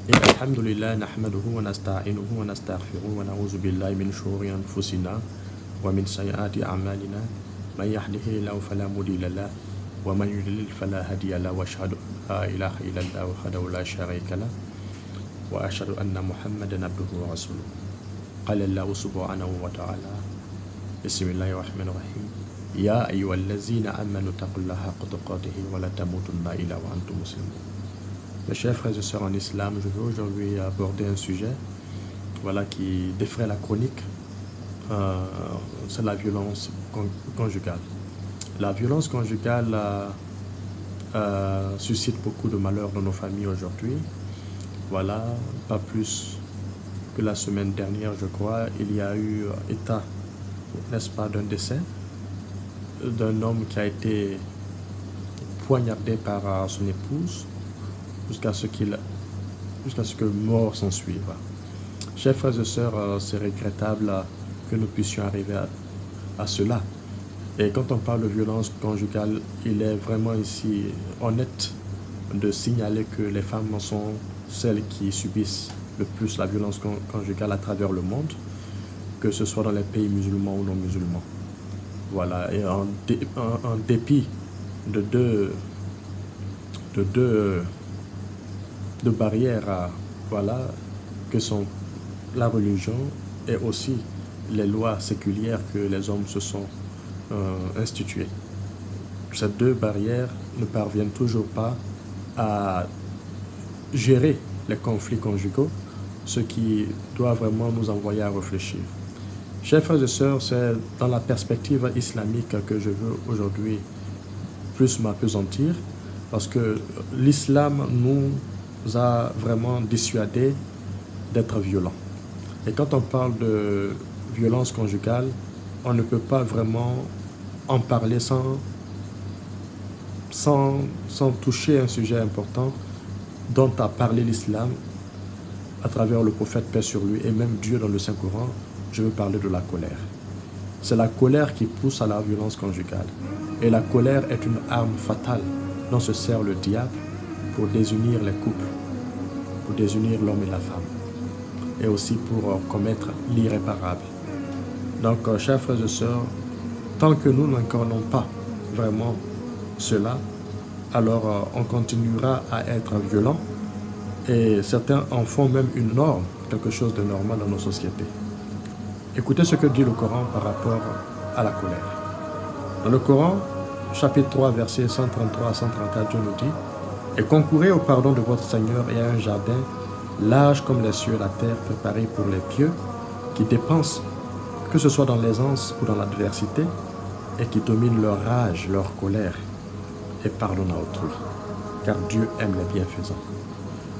الحمد لله نحمده ونستعينه ونستغفره ونعوذ بالله من شرور أنفسنا ومن سيئات أعمالنا من يهده الله فلا مضل له ومن يضلل فلا هادي له وأشهد أن لا إله إلا الله وحده لا شريك له وأشهد أن محمدا عبده ورسوله قال الله سبحانه وتعالى بسم الله الرحمن الرحيم يا أيها الذين آمنوا اتقوا الله حق تقاته ولا تموتن إلا وأنتم مسلمون. Mes chers frères et sœurs en islam, je veux aujourd'hui aborder un sujet qui défraie la chronique, c'est la violence conjugale. La violence conjugale suscite beaucoup de malheurs dans nos familles aujourd'hui. Voilà, pas plus que la semaine dernière, je crois, il y a eu état, n'est-ce pas, d'un décès d'un homme qui a été poignardé par son épouse jusqu'à ce que mort s'en suive. Chers frères et sœurs, c'est regrettable que nous puissions arriver à cela. Et quand on parle de violence conjugale, il est vraiment ici honnête de signaler que les femmes sont celles qui subissent le plus la violence conjugale à travers le monde, que ce soit dans les pays musulmans ou non musulmans. Voilà, et en dépit de deux barrières, que sont la religion et aussi les lois séculières que les hommes se sont instituées. Ces deux barrières ne parviennent toujours pas à gérer les conflits conjugaux, ce qui doit vraiment nous envoyer à réfléchir. Chers frères et sœurs, c'est dans la perspective islamique que je veux aujourd'hui plus m'appesantir, parce que l'islam nous a vraiment dissuadés d'être violents. Et quand on parle de violence conjugale, on ne peut pas vraiment en parler sans toucher un sujet important dont a parlé l'islam à travers le prophète, paix sur lui, et même Dieu dans le Saint-Coran. Je veux parler de la colère. C'est la colère qui pousse à la violence conjugale. Et la colère est une arme fatale dont se sert le diable pour désunir les couples, pour désunir l'homme et la femme, et aussi pour commettre l'irréparable. Donc, chers frères et sœurs, tant que nous n'incarnons pas vraiment cela, alors on continuera à être violents, et certains en font même une norme, quelque chose de normal dans nos sociétés. Écoutez ce que dit le Coran par rapport à la colère. Dans le Coran, chapitre 3, versets 133 à 134, Dieu nous dit: « Et concourez au pardon de votre Seigneur et à un jardin large comme les cieux et la terre, préparé pour les pieux, qui dépensent, que ce soit dans l'aisance ou dans l'adversité, et qui dominent leur rage, leur colère, et pardonnent à autrui, car Dieu aime les bienfaisants. »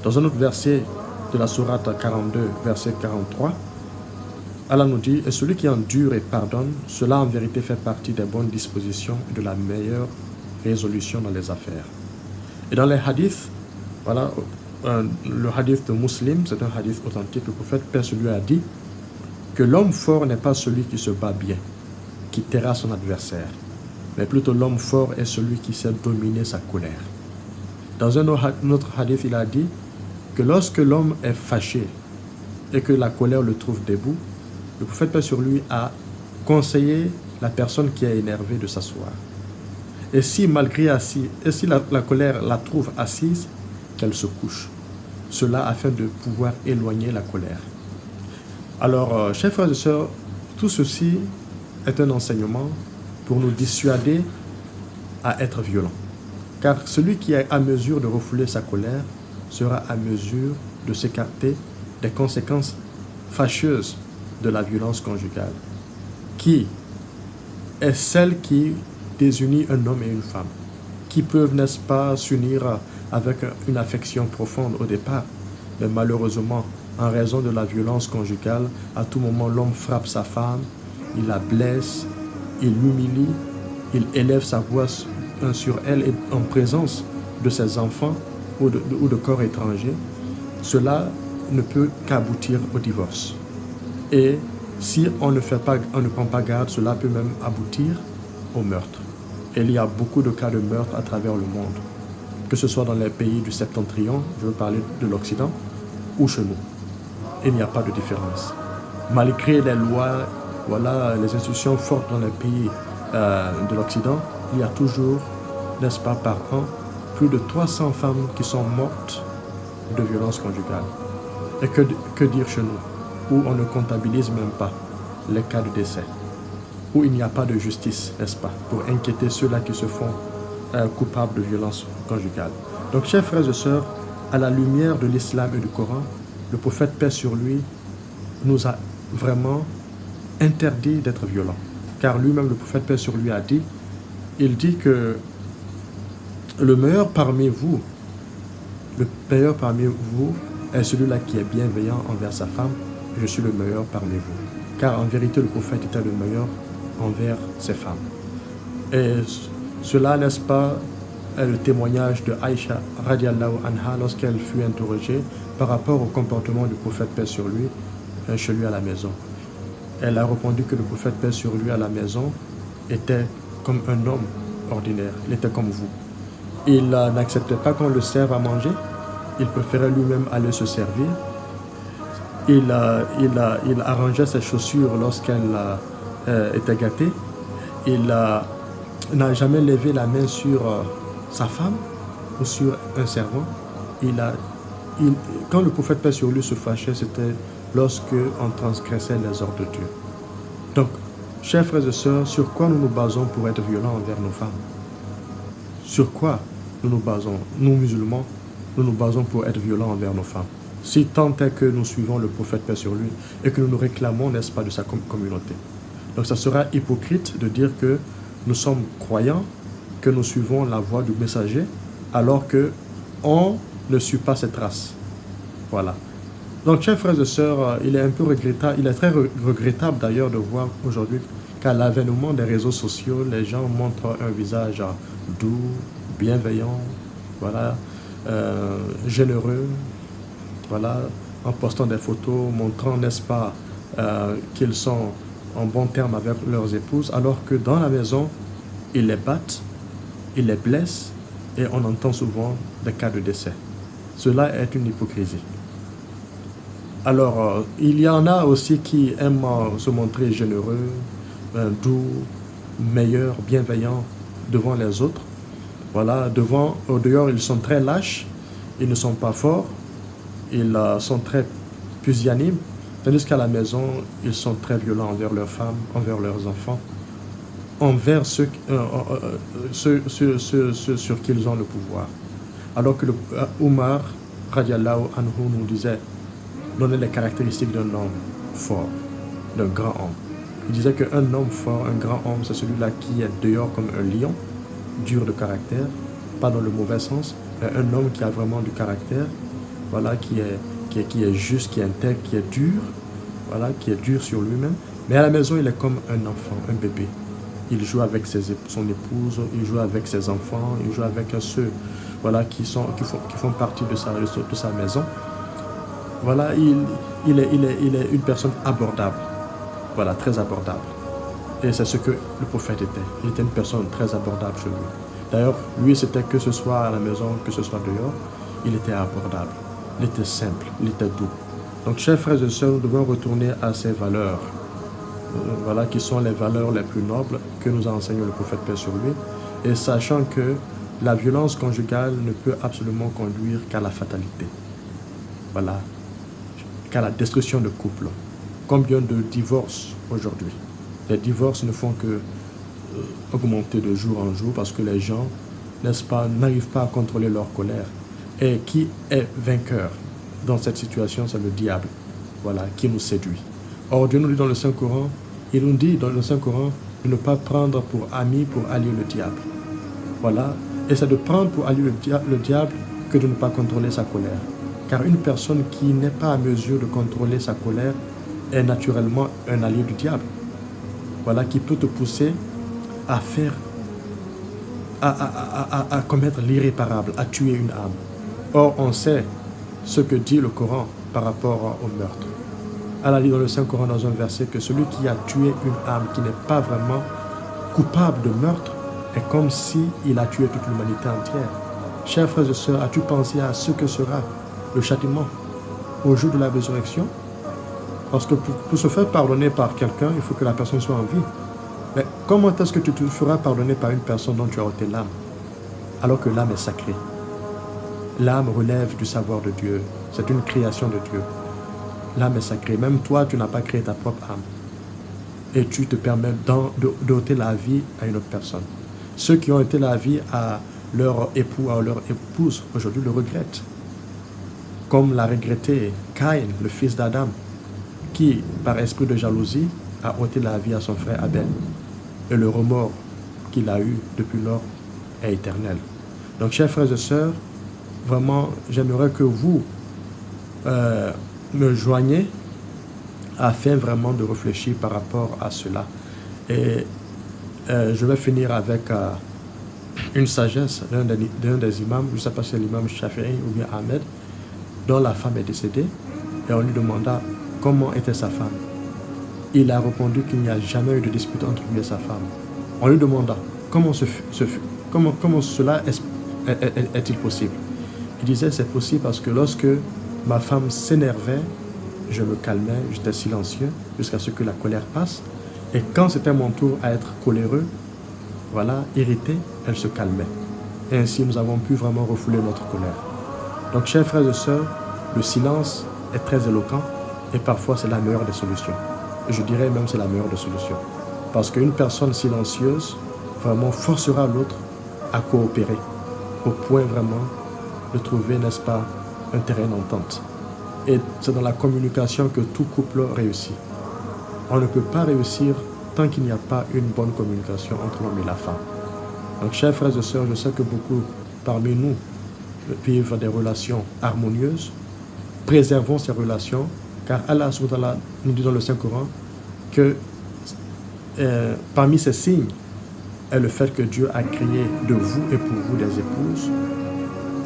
Dans un autre verset de la sourate 42, verset 43, Allah nous dit: « Et celui qui endure et pardonne, cela en vérité fait partie des bonnes dispositions et de la meilleure résolution dans les affaires. » Et dans les hadiths, le hadith de Muslim, c'est un hadith authentique, le prophète, paix sur lui, a dit que l'homme fort n'est pas celui qui se bat bien, qui terrasse son adversaire, mais plutôt l'homme fort est celui qui sait dominer sa colère. Dans un autre hadith, il a dit que lorsque l'homme est fâché et que la colère le trouve debout, le prophète, paix sur lui, a conseillé la personne qui est énervée de s'asseoir. Et si la colère la trouve assise, qu'elle se couche. Cela afin de pouvoir éloigner la colère. Alors, chers frères et sœurs, tout ceci est un enseignement pour nous dissuader à être violents. Car celui qui est à mesure de refouler sa colère sera à mesure de s'écarter des conséquences fâcheuses de la violence conjugale, qui est celle qui désunit un homme et une femme, qui peuvent, n'est-ce pas, s'unir avec une affection profonde au départ, mais malheureusement, en raison de la violence conjugale, à tout moment l'homme frappe sa femme, il la blesse, il l'humilie, il élève sa voix sur elle et en présence de ses enfants ou de corps étrangers. Cela ne peut qu'aboutir au divorce. Et si on ne prend pas garde, cela peut même aboutir au meurtre. Et il y a beaucoup de cas de meurtre à travers le monde, que ce soit dans les pays du septentrion, je veux parler de l'Occident, ou chez nous. Il n'y a pas de différence. Malgré les lois, voilà, les institutions fortes dans les pays de l'Occident, il y a toujours, n'est-ce pas, par an, plus de 300 femmes qui sont mortes de violences conjugales. Et que dire chez nous, où on ne comptabilise même pas les cas de décès, où il n'y a pas de justice, n'est-ce pas, pour inquiéter ceux-là qui se font coupables de violences conjugales. Donc, chers frères et sœurs, à la lumière de l'islam et du Coran, le prophète, paix sur lui, nous a vraiment interdit d'être violent. Car lui-même, le prophète, paix sur lui, a dit, il dit que le meilleur parmi vous est celui-là qui est bienveillant envers sa femme. Je suis le meilleur parmi vous. Car en vérité, le prophète était le meilleur envers ses femmes. Et cela, n'est-ce pas, est le témoignage de Aïcha radiallahu anha lorsqu'elle fut interrogée par rapport au comportement du prophète, paix sur lui, chez lui à la maison. Elle a répondu que le prophète, paix sur lui à la maison, était comme un homme ordinaire. Il était comme vous. Il n'acceptait pas qu'on le serve à manger. Il préférait lui-même aller se servir. Il arrangeait ses chaussures lorsqu'elle était gâtée. Il n'a jamais levé la main sur sa femme ou sur un servant. Quand le prophète, paix sur lui, se fâchait, c'était lorsque on transgressait les ordres de Dieu. Donc, chers frères et sœurs, sur quoi nous nous basons pour être violents envers nos femmes? Sur quoi nous nous basons? Nous, musulmans, nous nous basons pour être violents envers nos femmes. Si tant est que nous suivons le prophète, paix sur lui, et que nous nous réclamons, n'est-ce pas, de sa communauté. Donc, ça sera hypocrite de dire que nous sommes croyants, que nous suivons la voie du messager, alors que on ne suit pas ses traces. Voilà. Donc, chers frères et sœurs, il est très regrettable d'ailleurs de voir aujourd'hui qu'à l'avènement des réseaux sociaux, les gens montrent un visage doux, bienveillant, voilà, généreux, voilà, en postant des photos, montrant, n'est-ce pas, qu'ils sont en bon terme avec leurs épouses, alors que dans la maison, ils les battent, ils les blessent, et on entend souvent des cas de décès. Cela est une hypocrisie. Alors, il y en a aussi qui aiment se montrer généreux, doux, meilleurs, bienveillants devant les autres. Voilà, au dehors, ils sont très lâches, ils ne sont pas forts, ils sont très pusillanimes, tandis qu'à la maison, ils sont très violents envers leurs femmes, envers leurs enfants, envers ceux sur qui ils ont le pouvoir. Alors que Omar, radiallahu anhu, nous disait, donnait les caractéristiques d'un homme fort, d'un grand homme. Il disait qu'un homme fort, un grand homme, c'est celui-là qui est dehors comme un lion, dur de caractère, pas dans le mauvais sens, mais un homme qui a vraiment du caractère, voilà, qui est juste, qui est intègre, qui est dur, voilà, qui est dur sur lui-même. Mais à la maison, il est comme un enfant, un bébé. Il joue avec son épouse, il joue avec ses enfants, il joue avec ceux, voilà, qui font partie de sa maison. Voilà, il est une personne abordable. Voilà, très abordable. Et c'est ce que le prophète était. Il était une personne très abordable chez lui. D'ailleurs, lui, c'était que ce soit à la maison, que ce soit dehors, il était abordable. Il était simple, il était doux. Donc, chers frères et sœurs, nous devons retourner à ces valeurs. Voilà, qui sont les valeurs les plus nobles que nous a enseigné le prophète, paix sur lui. Et sachant que la violence conjugale ne peut absolument conduire qu'à la fatalité. Voilà. Qu'à la destruction de couple. Combien de divorces aujourd'hui? Les divorces ne font que augmenter de jour en jour parce que les gens, n'est-ce pas, n'arrivent pas à contrôler leur colère. Et qui est vainqueur dans cette situation? C'est le diable, voilà, qui nous séduit. Or, Dieu nous dit dans le Saint-Coran, il nous dit dans le Saint-Coran de ne pas prendre pour ami, pour allier le diable. Voilà. Et c'est de prendre pour allier le diable que de ne pas contrôler sa colère. Car une personne qui n'est pas à mesure de contrôler sa colère est naturellement un allié du diable. Voilà, qui peut te pousser à commettre l'irréparable, à tuer une âme. Or, on sait ce que dit le Coran par rapport au meurtre. Allah dit dans le Saint-Coran, dans un verset, que celui qui a tué une âme qui n'est pas vraiment coupable de meurtre est comme s'il a tué toute l'humanité entière. Chers frères et sœurs, as-tu pensé à ce que sera le châtiment au jour de la résurrection? Parce que pour se faire pardonner par quelqu'un, il faut que la personne soit en vie. Mais comment est-ce que tu te feras pardonner par une personne dont tu as ôté l'âme, alors que l'âme est sacrée? L'âme relève du savoir de Dieu. C'est une création de Dieu. L'âme est sacrée. Même toi, tu n'as pas créé ta propre âme. Et tu te permets d'ôter la vie à une autre personne. Ceux qui ont ôté la vie à leur époux, à leur épouse, aujourd'hui le regrettent. Comme l'a regretté Caïn, le fils d'Adam, qui, par esprit de jalousie, a ôté la vie à son frère Abel. Et le remords qu'il a eu depuis lors est éternel. Donc, chers frères et sœurs, vraiment, j'aimerais que vous me joigniez afin vraiment de réfléchir par rapport à cela. Et je vais finir avec une sagesse d'un des imams, je ne sais pas si c'est l'imam Shafi'i ou bien Ahmed, dont la femme est décédée, et on lui demanda comment était sa femme. Il a répondu qu'il n'y a jamais eu de dispute entre lui et sa femme. On lui demanda comment cela est-il possible. Il disait c'est possible parce que lorsque ma femme s'énervait, je me calmais, j'étais silencieux jusqu'à ce que la colère passe. Et quand c'était mon tour à être coléreux, voilà, irrité, elle se calmait. Et ainsi, nous avons pu vraiment refouler notre colère. Donc, chers frères et sœurs, le silence est très éloquent et parfois c'est la meilleure des solutions. Et je dirais même c'est la meilleure des solutions. Parce qu'une personne silencieuse vraiment forcera l'autre à coopérer au point vraiment de trouver, n'est-ce pas, un terrain d'entente. Et c'est dans la communication que tout couple réussit. On ne peut pas réussir tant qu'il n'y a pas une bonne communication entre l'homme et la femme. Donc, chers frères et sœurs, je sais que beaucoup parmi nous vivent des relations harmonieuses. Préservons ces relations, car Allah subhanahu wa ta'ala nous dit dans le Saint-Coran que parmi ces signes est le fait que Dieu a créé de vous et pour vous des épouses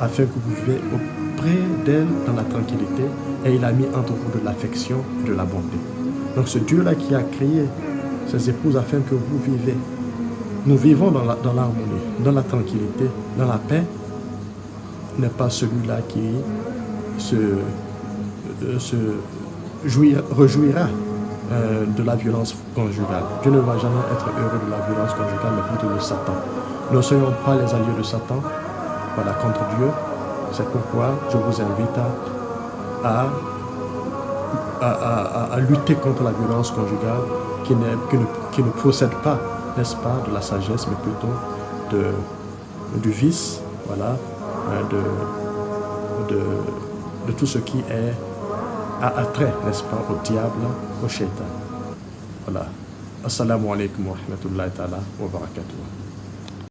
afin que vous viviez auprès d'elles dans la tranquillité, et il a mis entre vous de l'affection et de la bonté. Donc ce Dieu-là qui a créé ces épouses afin que vous vivez, nous vivons dans l'harmonie, dans la tranquillité, dans la paix, n'est pas celui-là qui réjouira de la violence conjugale. Dieu ne va jamais être heureux de la violence conjugale, mais plutôt de Satan. Ne soyons pas les alliés de Satan, voilà, contre Dieu. C'est pourquoi je vous invite à lutter contre la violence conjugale qui ne procède pas, n'est-ce pas, de la sagesse, mais plutôt du vice, voilà, de tout ce qui est a attrait, n'est-ce pas, au diable, au shaitan. Voilà. Assalamu alaikum wa rahmatullahi ta'ala wa barakatuh.